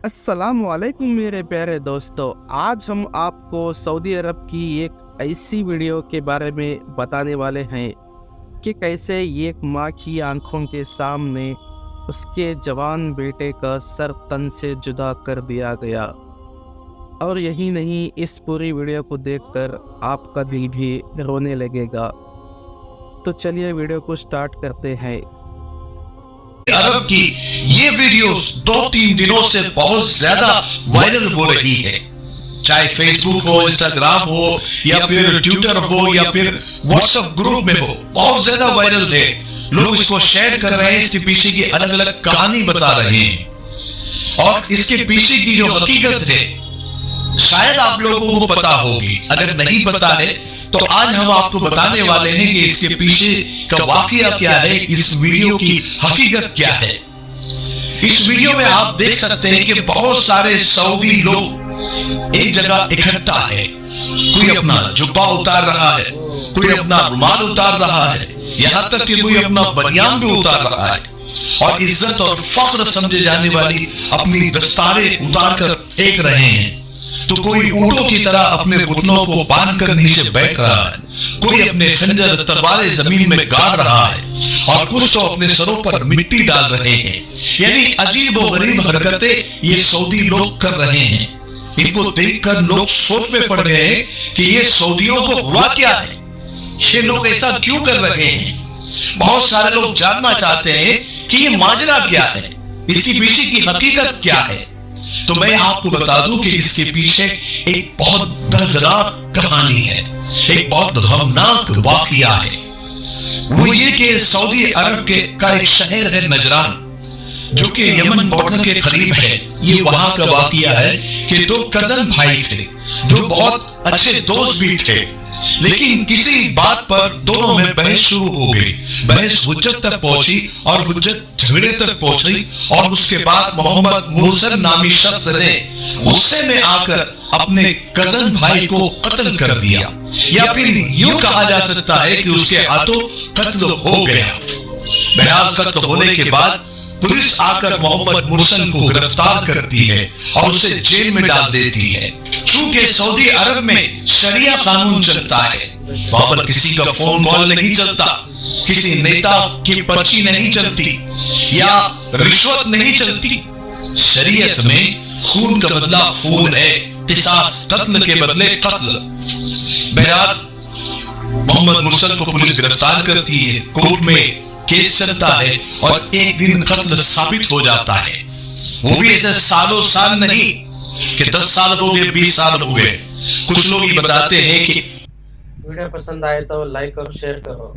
अस्सलाम वालेकुम मेरे प्यारे दोस्तों। आज हम आपको सऊदी अरब की एक ऐसी वीडियो के बारे में बताने वाले हैं कि कैसे एक माँ की आंखों के सामने उसके जवान बेटे का सर तन से जुदा कर दिया गया। और यही नहीं, इस पूरी वीडियो को देखकर आपका दिल भी रोने लगेगा। तो चलिए वीडियो को स्टार्ट करते हैं। अरब की ये वीडियोस 2-3 दिनों से बहुत ज्यादा वायरल हो रही है, चाहे फेसबुक हो, इंस्टाग्राम हो या फिर ट्विटर हो या फिर व्हाट्सएप ग्रुप में हो, बहुत ज्यादा वायरल है। लोग इसको शेयर कर रहे हैं, इसके पीछे की अलग अलग कहानी बता रहे हैं और इसके पीछे की जो हकीकत है शायद आप लोगों को पता होगी। अगर नहीं पता है तो आज हम आपको बताने वाले हैं कि इसके पीछे का वाकया क्या है, इस वीडियो की हकीकत क्या है। इस वीडियो में आप देख सकते हैं कि बहुत सारे सऊदी लोग एक जगह इकट्ठा है। कोई अपना जुब्बा उतार रहा है, कोई अपना रुमाल उतार रहा है, यहाँ तक कि कोई अपना बनियान भी उतार रहा है और इज्जत और फख्र समझे जाने वाली अपनी दस्तारें उतार कर फेंक रहे हैं। तो कोई ऊंटों की तरह अपने घुटनों को बांध कर नीचे बैठ रहा है, कोई अपने खंजर तलवारें जमीन में गाड़ रहा है और कुछ तो अपने सरों पर मिट्टी डाल रहे हैं। यानी अजीब और गरीब हरकतें ये सऊदी लोग कर रहे हैं। इनको देखकर लोग सोच में पड़ गए हैं कि ये सऊदियों को हुआ क्या है, ये लोग ऐसा क्यों कर रहे हैं। बहुत सारे लोग जानना चाहते हैं कि ये माजरा क्या है, इसकी पीछे की हकीकत क्या है। तो मैं आपको बता दूं कि इसके पीछे एक बहुत दर्दनाक कहानी है, एक बहुत गमनाक वाकया है। वो ये कि सऊदी अरब का एक शहर है नजरान, जो कि यमन बॉर्डर के करीब है। ये वहां का वाकया है कि दो कजन भाई थे जो बहुत अच्छे दोस्त भी थे, लेकिन किसी बात पर दोनों में बहस शुरू हो गई। बहस हुज्जत तक पहुंची और हुज्जत झगड़े तक पहुंची और उसके बाद मोहम्मद मुर्सल नामी शख्स ने गुस्से में आकर अपने कजन भाई को कत्ल कर दिया, या फिर यूं कहा जा सकता है कि उसके हाथों कत्ल हो गया। बहरहाल कत्ल होने के बाद पुलिस आकर मोहम्मद मुर्सल को गिरफ्तार करती है और उसे जेल में डाल देती है। चूंकि सऊदी अरब में शरिया कानून चलता है, वहां पर किसी का फोन कॉल नहीं चलता, किसी नेता की पर्ची नहीं चलती या रिश्वत नहीं चलती। शरीयत में खून का बदला खून है, किसास कत्ल के बदले कत्ल। बहरहाल मोहम्मद मुर्सल को पुलिस गिरफ्तार करती है, कोर्ट में केस चलता है और एक दिन कत्ल साबित हो जाता है। वो भी ऐसे सालों साल नहीं कि 10 साल हो गए, 20 साल हो गए। कुछ लोग ये बताते हैं कि वीडियो पसंद आए तो लाइक और शेयर करो।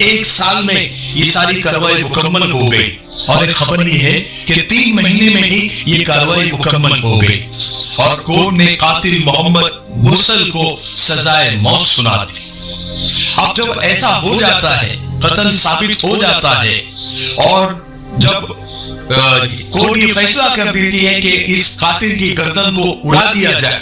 एक साल में ये सारी कार्रवाई मुकम्मल हो गई और एक खबर ये है कि 3 महीने में ही ये कार्रवाई मुकम्मल हो गई और कोर्ट ने कातिल मोहम्मद मुर्सल को सजाए मौत सुना दी। अब जब ऐसा हो जाता है, कत्ल साबित हो जाता है और जब कोर्ट ये फैसला कर देती है कि इस कातिल की गर्दन को उड़ा दिया जाए,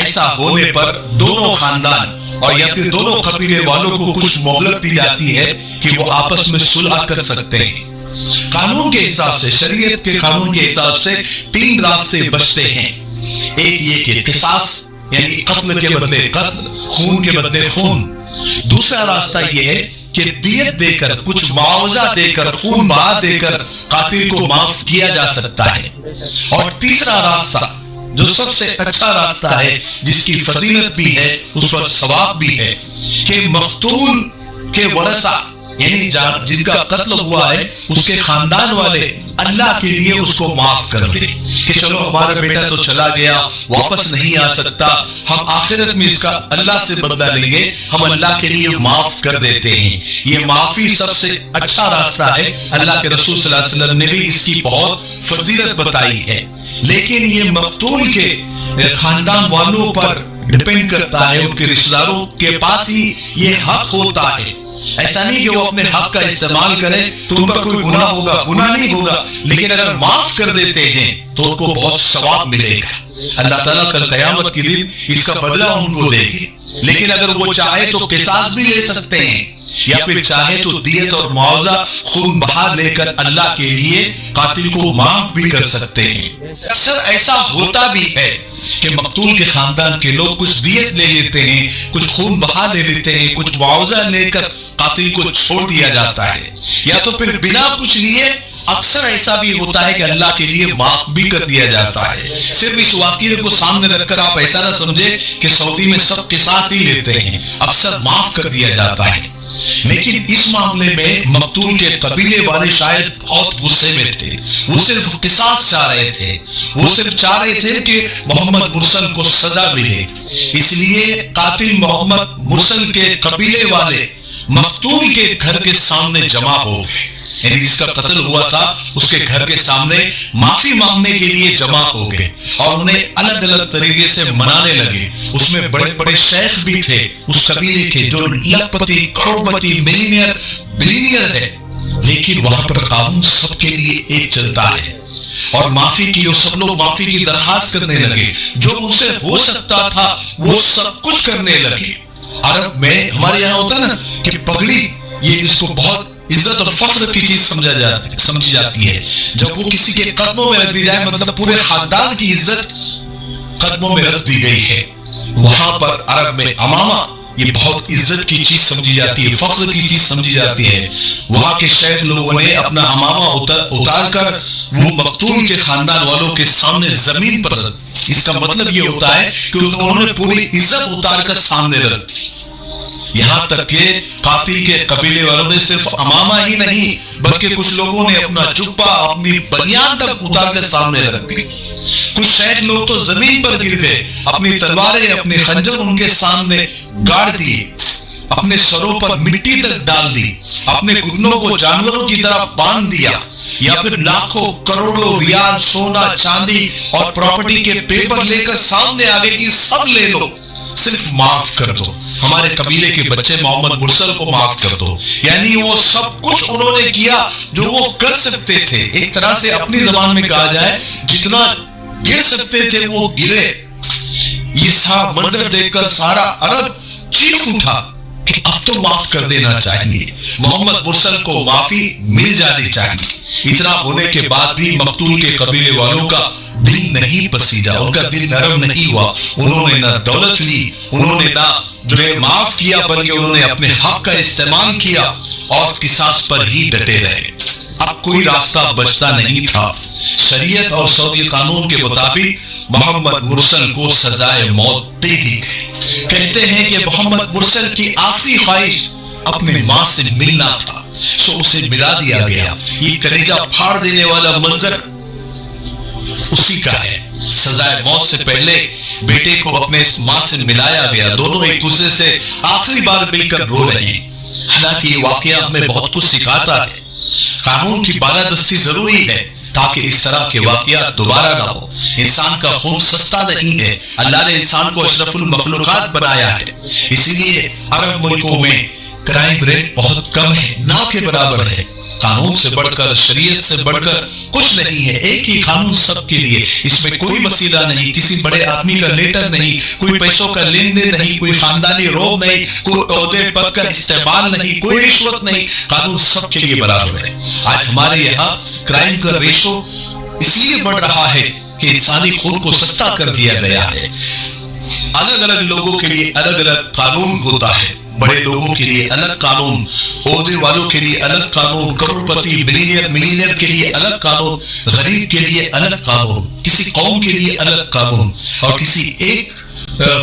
ऐसा होने पर दोनों खानदान और या फिर दोनों कबीले वालों को कुछ मोहलत दी जाती है कि वो आपस में सुलह कर सकते हैं। कानून के हिसाब से, शरीयत के कानून के हिसाब से 3 रास्ते बचते हैं। एक ये कि किसास यानी कत्ल के बदले कत्ल, खून के बदले खून। दूसरा रास्ता ये है कि दियत देकर, कुछ मुआवजा देकर, खून बहा देकर कातिल को माफ किया जा सकता है। और तीसरा रास्ता जो सबसे अच्छा रास्ता है, जिसकी फजीलत भी है, उस पर सवाब भी है, कि मकतूल के वरसा यानी जिनका कत्ल हुआ है उसके खानदान वाले अल्लाह के लिए उसको माफ कर दे कि चलो हमारा बेटा तो चला गया, वापस नहीं आ सकता, हम आखिरत में इसका अल्लाह से बदला लेंगे, हम अल्लाह के लिए माफ कर देते हैं। ये माफी सबसे अच्छा रास्ता है। अल्लाह के रसूल सल्लल्लाहु अलैहि वसल्लम ने भी इसकी बहुत फजीलत बताई है। लेकिन ये मकतूल के खानदान वालों पर डिपेंड करता है, उनके रिश्तेदारों के पास ही ये हक होता है। ऐसा नहीं कि वो अपने हक का इस्तेमाल करें तो उन पर कोई गुनाह होगा, गुनाह नहीं होगा, लेकिन अगर माफ कर देते हैं तो उनको बहुत सवाब मिलेगा। अल्लाह ताला कल क़यामत के दिन इसका बदला उनको देंगे। लेकिन अगर वो चाहे तो किसास भी ले सकते हैं, یا پھر چاہے تو دیت اور معاوضہ خون بہا لے کر اللہ کے لیے قاتل کو معاف بھی کر سکتے ہیں۔ اکثر ایسا ہوتا بھی ہے کہ مقتول کے خاندان کے لوگ کچھ دیت لے لیتے ہیں، کچھ خون بہا لے لیتے ہیں، کچھ معاوضہ لے کر قاتل کو چھوڑ دیا جاتا ہے، یا تو پھر بنا کچھ لیے اکثر ایسا بھی ہوتا ہے کہ اللہ کے لیے معاف بھی کر دیا جاتا ہے۔ صرف اس واقعے کو سامنے رکھ کر آپ ایسا نہ سمجھے کہ سعودی میں سب قصاص ہی لیتے ہیں، اکثر معاف کر دیا جاتا ہے۔ لیکن اس معاملے میں مقتول کے قبیلے والے شاید بہت غصے میں تھے، وہ صرف قصاص چاہ رہے تھے، وہ صرف چاہ رہے تھے کہ محمد مرسل کو سزا ملے، اس لیے قاتل محمد مرسل کے قبیلے والے مقتول کے گھر کے سامنے جمع ہو گئے، یعنی جس کا قتل ہوا تھا اس کے گھر کے سامنے معافی مانگنے کے لیے جمع ہو گئے، اور انہیں الگ الگ طریقے سے منانے لگے۔ اس میں بڑے بڑے شیخ بھی تھے اس قبیلے کے، جو لاکھپتی، کروڑپتی، بلینئر ہے، لیکن وہاں پر قانون سب کے لیے ایک چلتا ہے، اور معافی کی سب لوگ معافی کی درخواست کرنے لگے، جو ان سے ہو سکتا تھا وہ سب کچھ کرنے لگے۔ عرب میں ہمارے یہاں ہوتا نا کہ پگڑی، یہ اس کو بہت عزت اور فخر کی چیز سمجھی جاتی ہے، جب وہ کسی کے قدموں میں رکھ دی جائے، مطلب پورے خاندان کی عزت قدموں میں رکھ دی گئی ہے۔ وہاں پر عرب میں امامہ یہ بہت عزت کی چیز سمجھی جاتی ہے، فخر کی چیز سمجھی جاتی ہے۔ وہاں کے شیخ لوگوں نے اپنا امامہ اتار کر وہ مقتول کے خاندان والوں کے سامنے زمین پر رکھ، اس کا مطلب یہ ہوتا ہے کہ انہوں نے پوری عزت اتار کر سامنے رکھ دی۔ یہاں تک کہ قاتل کے قبیلے والوں نے صرف امامہ ہی نہیں بلکہ کچھ لوگوں نے اپنا جبہ، اپنی بنیان تک اتار کر سامنے رکھ دی۔ کچھ شیخ لوگ تو زمین پر گر گئے، اپنی تلواریں، اپنے خنجر ان کے سامنے گاڑ دیے، اپنے سروں پر مٹی تک ڈال دی، اپنے گھٹنوں کو جانوروں کی طرح باندھ دیا، یا پھر لاکھوں کروڑوں ریال سونا چاندی اور پراپرٹی کے پیپر لے کر سامنے آگے کی سب لے لو، صرف معاف کر دو، ہمارے قبیلے کے بچے محمد مرسل کو معاف کر دو۔ یعنی وہ سب کچھ انہوں نے کیا جو وہ کر سکتے تھے، ایک طرح سے اپنی زبان میں کہا جائے جتنا گر سکتے تھے وہ گرے۔ یہ سارا منظر دیکھ کر سارا عرب چیخ اٹھا کہ اب تو معاف کر دینا چاہیے، محمد مرسل کو معافی مل جانی چاہیے۔ اتنا ہونے کے بعد بھی مقتول کے قبیلے والوں کا دل نہیں پسیجا، ان کا دل نرم نہیں ہوا، انہوں نے نہ دولت لی، انہوں نے نہ جو ہے معاف کیا، بلکہ انہوں نے اپنے حق کا استعمال کیا اور قصاص پر ہی ڈٹے رہے۔ اب کوئی راستہ بچتا نہیں تھا، شریعت اور سعودی قانون کے مطابق محمد مرسل کو سزائے موت دے دی گئی۔ کہتے ہیں کہ محمد مرسل کی آخری خواہش اپنے ماں سے ملنا تھا، سو اسے ملا دیا گیا۔ یہ کلیجہ پھاڑ دینے والا منظر اسی کا ہے۔ سزائے موت سے پہلے بیٹے کو اپنے ماں سے ملایا گیا، دونوں ایک دوسرے سے آخری بار مل کر رو رہے ہیں۔ حالانکہ یہ واقعہ ہمیں بہت کچھ سکھاتا ہے۔ قانون کی بالادستی ضروری ہے تاکہ اس طرح کے واقعات دوبارہ نہ ہو۔ انسان کا خون سستا نہیں ہے، اللہ نے انسان کو اشرف المخلوقات بنایا ہے، اسی لیے عرب ملکوں میں کرائم ریٹ بہت کم ہے، نہ کے برابر ہے۔ قانون سے بڑھ کر، شریعت سے بڑھ کر کچھ نہیں ہے، ایک ہی قانون سب کے لیے، اس میں کوئی وسیلہ نہیں، کسی بڑے آدمی کا لیٹر نہیں، کوئی پیسوں کا لین دین نہیں، کوئی خاندانی روب نہیں، کوئی عہدے پد کا استعمال نہیں، کوئی رشوت نہیں، قانون سب کے لیے برابر ہے۔ آج ہمارے یہاں کرائم کا ریشو اس لیے بڑھ رہا ہے کہ انسانی خون کو سستا کر دیا گیا ہے۔ الگ الگ لوگوں کے لیے الگ الگ قانون ہوتا ہے، بڑے لوگوں کے لیے الگ قانون، عہدے والوں کے لیے الگ قانون، کروڑپتی، ملینئر کے لیے الگ قانون، غریب کے لیے الگ قانون، کسی قوم کے لیے الگ قانون اور کسی ایک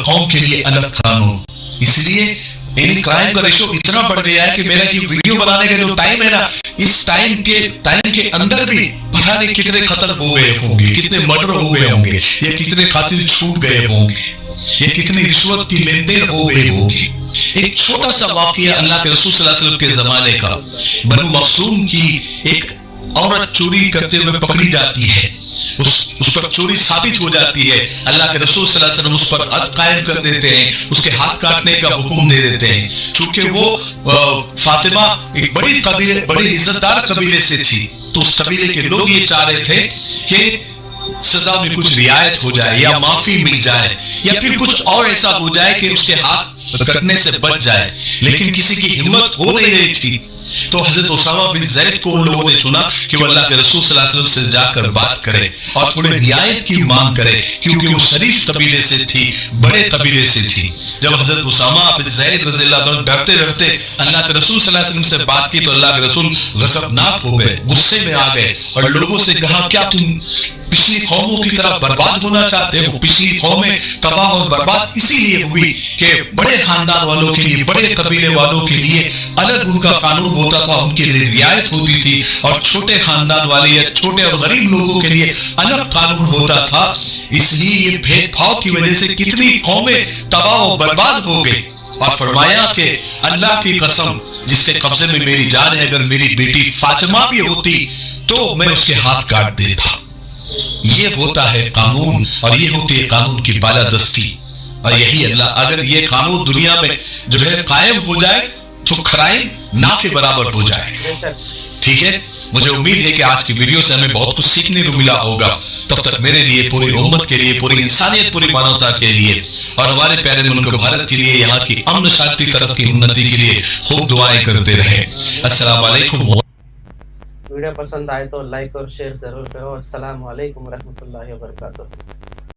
قوم کے لیے الگ قانون۔ اس لیے ان کرائم کا ریشو اتنا بڑھ گیا ہے کہ میرا یہ ویڈیو بنانے کا جو ٹائم ہے نا، اس ٹائم کے اندر بھی پتہ نہیں کتنے قتل ہو گئے ہوں گے، کتنے مرڈر ہو گئے ہوں گے، یا کتنے قاتل چھوٹ گئے ہوں گے، یا کتنی رشوت کی لین دین ہو گئی ہوگی۔ ایک چھوٹا سا واقعہ اللہ کے رسول صلی اللہ علیہ وسلم کے زمانے کا، بنو مخزوم کی ایک عورت چوری کرتے ہوئے پکڑی جاتی ہے، اس پر چوری ثابت ہو جاتی ہے، اللہ کے رسول صلی اللہ علیہ وسلم اس پر حد قائم کر دیتے ہیں، اس کے ہاتھ کاٹنے کا حکم دے دیتے ہیں۔ چونکہ وہ فاطمہ ایک بڑی عزت دار قبیلے سے تھی، تو اس قبیلے کے لوگ یہ چاہ رہے تھے کہ सजा में कुछ रियायत हो जाए या माफी मिल जाए या फिर कुछ और ऐसा हो जाए कि उसके हाथ कटने से बच जाए, लेकिन किसी की हिम्मत हो नहीं रही थी। तो हजरत उसामा बिन ज़ैद को उन लोगों ने चुना कि वो अल्लाह के रसूल सल्लल्लाहु अलैहि वसल्लम से जाकर बात करे और थोड़े रियायत की मांग करे, क्योंकि वो शरीफ कबीले से थी, बड़े कबीले से थी। जब हजरत उसामा बिन ज़ैद रज़ियल्लाहु अन्हु डरते डरते अल्लाह के रसूल सल्लल्लाहु अलैहि वसल्लम से बात की तो अल्लाह के रसूल गज़बनाक हो गए, गुस्से में आ गए और लोगों से कहा, क्या तुम पिछली कौमों की तरह बर्बाद होना चाहते हो? पिछली कौमें तबाह और बर्बाद इसीलिए हुई कि बड़े खानदान वालों के लिए, बड़े कबीले वालों के लिए अलग उनका कानून होता था, उनके लिए रियायत होती थी, और छोटे खानदान वाले या छोटे और गरीब लोगों के लिए अलग कानून होता था। इसलिए ये भेदभाव की वजह से कितनी कौमें तबाह और बर्बाद हो गई। और फरमाया कि अल्लाह की कसम जिसके कब्जे में मेरी जान है, अगर मेरी बेटी फातिमा भी होती तो मैं उसके हाथ काट देता। ये होता है कानून और ये होती है कानून की बालादस्ती। और यही अल्लाह, अगर ये कानून दुनिया में जो है कायम हो जाए तो क्राइम ना के बराबर हो जाए। ठीक है, मुझे उम्मीद है कि आज की वीडियो से हमें बहुत कुछ सीखने को मिला होगा। तब तक मेरे लिए, पूरी उम्मत के लिए, पूरी इंसानियत, पूरी मानवता के लिए और हमारे प्यारे मुल्क भारत के लिए, यहाँ की अमन शांति तरफ की उन्नति के लिए खूब दुआएं करते रहे। अस्सलाम वालेकुम। वीडियो पसंद आए तो लाइक और शेयर जरूर करो। अस्सलाम वालेकुम रहमतुल्लाहि व बरकातुहू।